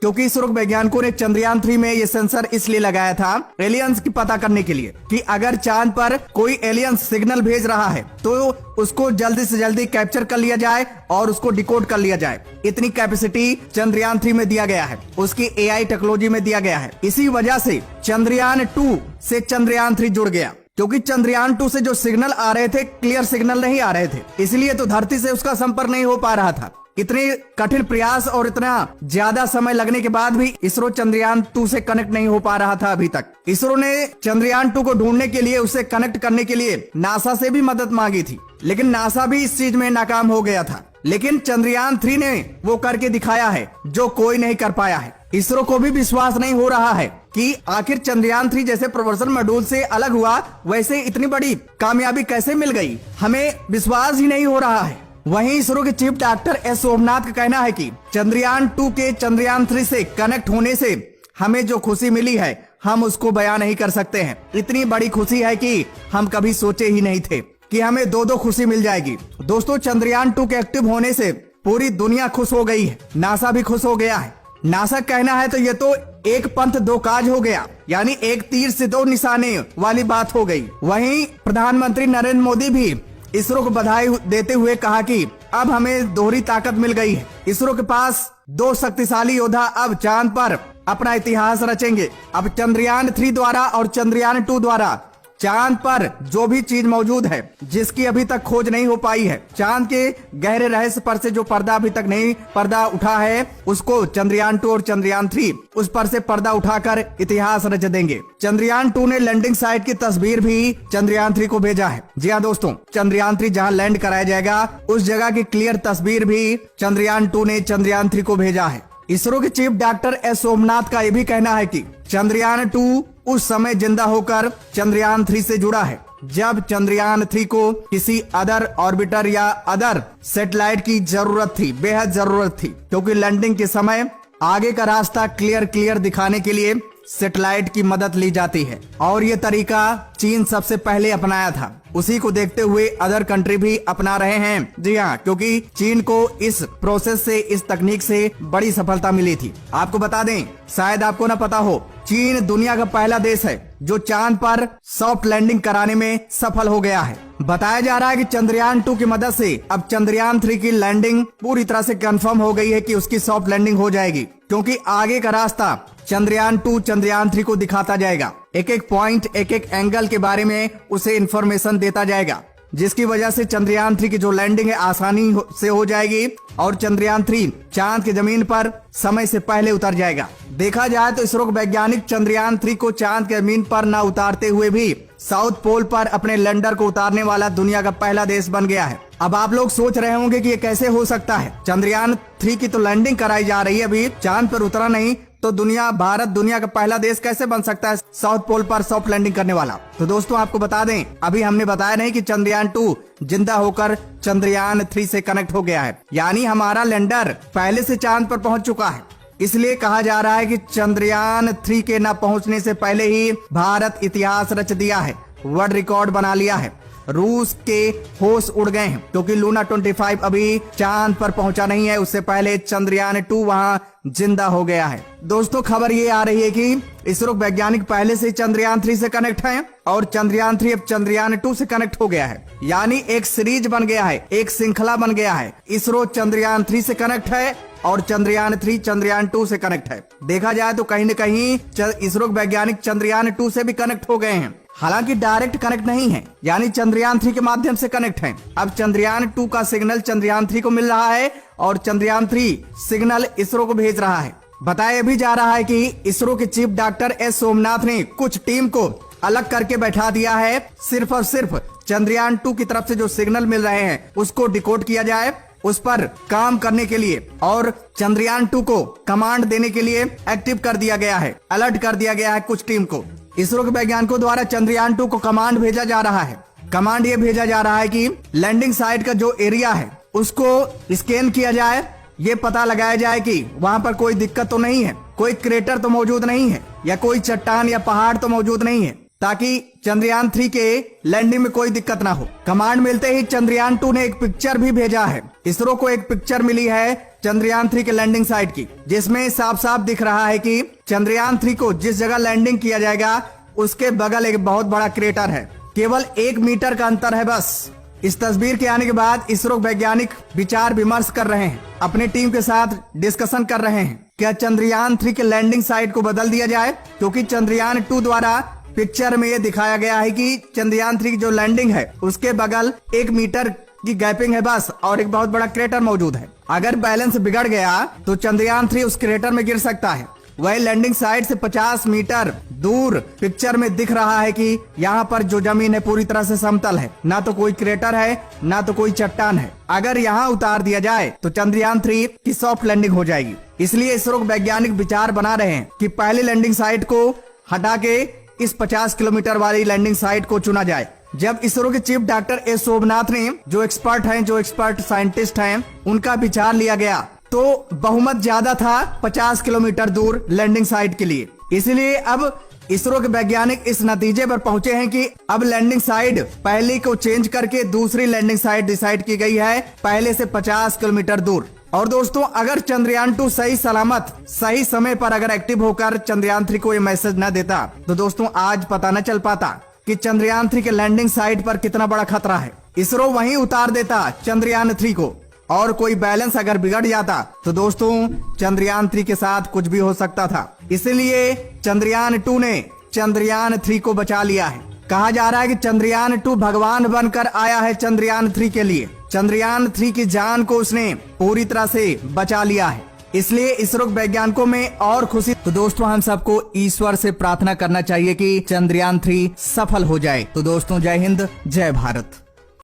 क्योंकि इसरो वैज्ञानिकों ने चंद्रयान 3 में ये सेंसर इसलिए लगाया था एलियंस की पता करने के लिए कि अगर चांद पर कोई एलियंस सिग्नल भेज रहा है तो उसको जल्दी से जल्दी कैप्चर कर लिया जाए और उसको डिकोड कर लिया जाए। इतनी कैपेसिटी चंद्रयान 3 में दिया गया है, उसकी AI टेक्नोलॉजी में दिया गया है। इसी वजह से चंद्रयान 2 से चंद्रयान 3 जुड़ गया, क्योंकि चंद्रयान 2 से जो सिग्नल आ रहे थे क्लियर सिग्नल नहीं आ रहे थे, इसलिए तो धरती से उसका संपर्क नहीं हो पा रहा था। इतने कठिन प्रयास और इतना ज्यादा समय लगने के बाद भी इसरो चंद्रयान 2 से कनेक्ट नहीं हो पा रहा था अभी तक। इसरो ने चंद्रयान 2 को ढूंढने के लिए, उसे कनेक्ट करने के लिए नासा से भी मदद मांगी थी, लेकिन नासा भी इस चीज में नाकाम हो गया था। लेकिन चंद्रयान 3 ने वो करके दिखाया है जो कोई नहीं कर पाया है। इसरो को भी विश्वास नहीं हो रहा है कि आखिर चंद्रयान 3 जैसे प्रवर्तन मॉड्यूल से अलग हुआ, वैसे इतनी बड़ी कामयाबी कैसे मिल गई, हमें विश्वास ही नहीं हो रहा है। वहीं इसरो के चीफ डॉक्टर एस सोमनाथ का कहना है कि चंद्रयान 2 के चंद्रयान 3 से कनेक्ट होने से हमें जो खुशी मिली है हम उसको बयान नहीं कर सकते हैं। इतनी बड़ी खुशी है कि हम कभी सोचे ही नहीं थे कि हमें दो खुशी मिल जाएगी। दोस्तों, चंद्रयान 2 के एक्टिव होने से पूरी दुनिया खुश हो गई है, नासा भी खुश हो गया है। नासा कहना है तो ये तो एक पंथ दो काज हो गया, यानी एक तीर से दो निशाने वाली बात हो गई। वहीं प्रधानमंत्री नरेंद्र मोदी भी इसरो को बधाई देते हुए कहा कि अब हमें दोहरी ताकत मिल गई है। इसरो के पास दो शक्तिशाली योद्धा अब चांद पर अपना इतिहास रचेंगे। अब चंद्रयान 3 द्वारा और चंद्रयान 2 द्वारा चांद पर जो भी चीज मौजूद है जिसकी अभी तक खोज नहीं हो पाई है, चांद के गहरे रहस्य पर से जो पर्दा अभी तक नहीं पर्दा उठा है, उसको चंद्रयान 2 और चंद्रयान 3 उस पर से पर्दा उठाकर इतिहास रच देंगे। चंद्रयान 2 ने लैंडिंग साइट की तस्वीर भी चंद्रयान 3 को भेजा है। जी हाँ दोस्तों, चंद्रयान 3 जहाँ लैंड कराया जाएगा उस जगह की क्लियर तस्वीर भी चंद्रयान 2 ने चंद्रयान 3 को भेजा है। इसरो के चीफ डॉक्टर एस सोमनाथ का ये भी कहना है कि चंद्रयान 2 उस समय जिंदा होकर चंद्रयान 3 से जुड़ा है जब चंद्रयान 3 को किसी अदर ऑर्बिटर या अदर सैटेलाइट की जरूरत थी, बेहद जरूरत थी, क्योंकि लैंडिंग के समय आगे का रास्ता क्लियर दिखाने के लिए सैटेलाइट की मदद ली जाती है और ये तरीका चीन सबसे पहले अपनाया था। उसी को देखते हुए अदर कंट्री भी अपना रहे हैं। जी हाँ, क्योंकि चीन को इस प्रोसेस से, इस तकनीक से बड़ी सफलता मिली थी। आपको बता दें, शायद आपको न पता हो, चीन दुनिया का पहला देश है जो चांद पर सॉफ्ट लैंडिंग कराने में सफल हो गया है। बताया जा रहा है कि चंद्रयान 2 की मदद से अब चंद्रयान 3 की लैंडिंग पूरी तरह से कंफर्म हो गई है कि उसकी सॉफ्ट लैंडिंग हो जाएगी, क्योंकि आगे का रास्ता चंद्रयान 2 चंद्रयान 3 को दिखाता जाएगा। एक पॉइंट, एक एंगल के बारे में उसे इंफॉर्मेशन देता जाएगा, जिसकी वजह से चंद्रयान 3 की जो लैंडिंग है आसानी से हो जाएगी और चंद्रयान 3 चांद की जमीन पर समय से पहले उतर जाएगा। देखा जाए तो इसरो वैज्ञानिक चंद्रयान 3 को चांद की जमीन पर न उतारते हुए भी साउथ पोल पर अपने लैंडर को उतारने वाला दुनिया का पहला देश बन गया है। अब आप लोग सोच रहे होंगे कि ये कैसे हो सकता है, चंद्रयान 3 की तो लैंडिंग कराई जा रही है, अभी चांद पर उतरा नहीं, तो भारत दुनिया का पहला देश कैसे बन सकता है साउथ पोल पर सॉफ्ट लैंडिंग करने वाला। तो दोस्तों, आपको बता दें, अभी हमने बताया नहीं कि चंद्रयान 2 जिंदा होकर चंद्रयान 3 से कनेक्ट हो गया है, यानी हमारा लैंडर पहले से चांद पर पहुंच चुका है। इसलिए कहा जा रहा है कि चंद्रयान 3 के न पहुंचने से पहले ही भारत इतिहास रच दिया है, वर्ल्ड रिकॉर्ड बना लिया है। रूस के होश उड़ गए हैं, क्योंकि लूना 25 अभी चांद पर पहुंचा नहीं है, उससे पहले चंद्रयान 2 वहां जिंदा हो गया है। दोस्तों, खबर ये आ रही है कि इसरो वैज्ञानिक पहले से चंद्रयान 3 से कनेक्ट हैं और चंद्रयान 3 अब चंद्रयान 2 से कनेक्ट हो गया है, यानी एक सीरीज बन गया है, एक श्रृंखला बन गया है। इसरो चंद्रयान 3 से कनेक्ट है और चंद्रयान 3 चंद्रयान 2 से कनेक्ट है। देखा जाए तो कहीं न कहीं इसरो वैज्ञानिक चंद्रयान 2 से भी कनेक्ट हो गए हैं, हालांकि डायरेक्ट कनेक्ट नहीं है, यानी चंद्रयान 3 के माध्यम से कनेक्ट हैं। अब चंद्रयान 2 का सिग्नल चंद्रयान 3 को मिल रहा है और चंद्रयान 3 सिग्नल इसरो को भेज रहा है। बताया भी जा रहा है कि इसरो के चीफ डॉक्टर एस सोमनाथ ने कुछ टीम को अलग करके बैठा दिया है, सिर्फ और सिर्फ चंद्रयान 2 की तरफ से जो सिग्नल मिल रहे हैं उसको डिकोड किया जाए, उस पर काम करने के लिए, और चंद्रयान 2 को कमांड देने के लिए एक्टिव कर दिया गया है, अलर्ट कर दिया गया है कुछ टीम को। इसरो के वैज्ञानिकों द्वारा चंद्रयान 2 को कमांड भेजा जा रहा है। कमांड ये भेजा जा रहा है कि लैंडिंग साइट का जो एरिया है उसको स्कैन किया जाए, ये पता लगाया जाए कि वहां पर कोई दिक्कत तो नहीं है, कोई क्रेटर तो मौजूद नहीं है, या कोई चट्टान या पहाड़ तो मौजूद नहीं है। ताकि चंद्रयान 3 के लैंडिंग में कोई दिक्कत ना हो। कमांड मिलते ही चंद्रयान 2 ने एक पिक्चर भी भेजा है। इसरो को एक पिक्चर मिली है चंद्रयान 3 के लैंडिंग साइट की, जिसमें साफ साफ दिख रहा है कि चंद्रयान 3 को जिस जगह लैंडिंग किया जाएगा उसके बगल एक बहुत बड़ा क्रेटर है। केवल 1 मीटर का अंतर है बस। इस तस्वीर के आने के बाद इसरो वैज्ञानिक विचार विमर्श कर रहे हैं, अपनी टीम के साथ डिस्कशन कर रहे हैं। क्या चंद्रयान 3 के लैंडिंग साइट को बदल दिया जाए, क्योंकि चंद्रयान 2 द्वारा पिक्चर में ये दिखाया गया है कि चंद्रयान 3 की जो लैंडिंग है उसके बगल 1 मीटर की गैपिंग है बस, और एक बहुत बड़ा क्रेटर मौजूद है। अगर बैलेंस बिगड़ गया तो चंद्रयान 3 उस क्रेटर में गिर सकता है। वही लैंडिंग साइट से 50 मीटर दूर पिक्चर में दिख रहा है कि यहाँ पर जो जमीन है पूरी तरह से समतल है, ना तो कोई क्रेटर है ना तो कोई चट्टान है। अगर यहाँ उतार दिया जाए तो चंद्रयान 3 की सॉफ्ट लैंडिंग हो जाएगी। इसलिए इसरो वैज्ञानिक विचार बना रहे हैं कि पहली लैंडिंग साइट को हटा के इस 50 किलोमीटर वाली लैंडिंग साइट को चुना जाए। जब इसरो के चीफ डॉक्टर एस शोभनाथ ने, जो एक्सपर्ट साइंटिस्ट हैं, उनका विचार लिया गया तो बहुमत ज्यादा था 50 किलोमीटर दूर लैंडिंग साइट के लिए। इसलिए अब इसरो के वैज्ञानिक इस नतीजे पर पहुंचे हैं कि अब लैंडिंग साइट पहले को चेंज करके दूसरी लैंडिंग साइट डिसाइड की गई है, पहले से 50 किलोमीटर दूर। और दोस्तों, अगर चंद्रयान 2 सही सलामत सही समय पर अगर एक्टिव होकर चंद्रयान 3 को ये मैसेज न देता तो दोस्तों आज पता न चल पाता कि चंद्रयान 3 के लैंडिंग साइट पर कितना बड़ा खतरा है। इसरो वहीं उतार देता चंद्रयान 3 को, और कोई बैलेंस अगर बिगड़ जाता तो दोस्तों चंद्रयान 3 के साथ कुछ भी हो सकता था। इसलिए चंद्रयान 2 ने चंद्रयान 3 को बचा लिया है। कहा जा रहा है कि चंद्रयान 2 भगवान बनकर आया है चंद्रयान 3 के लिए। चंद्रयान 3 की जान को उसने पूरी तरह से बचा लिया है। इसलिए इसरो वैज्ञानिकों में और खुशी। तो दोस्तों, हम सबको ईश्वर से प्रार्थना करना चाहिए कि चंद्रयान 3 सफल हो जाए। तो दोस्तों, जय हिंद, जय भारत।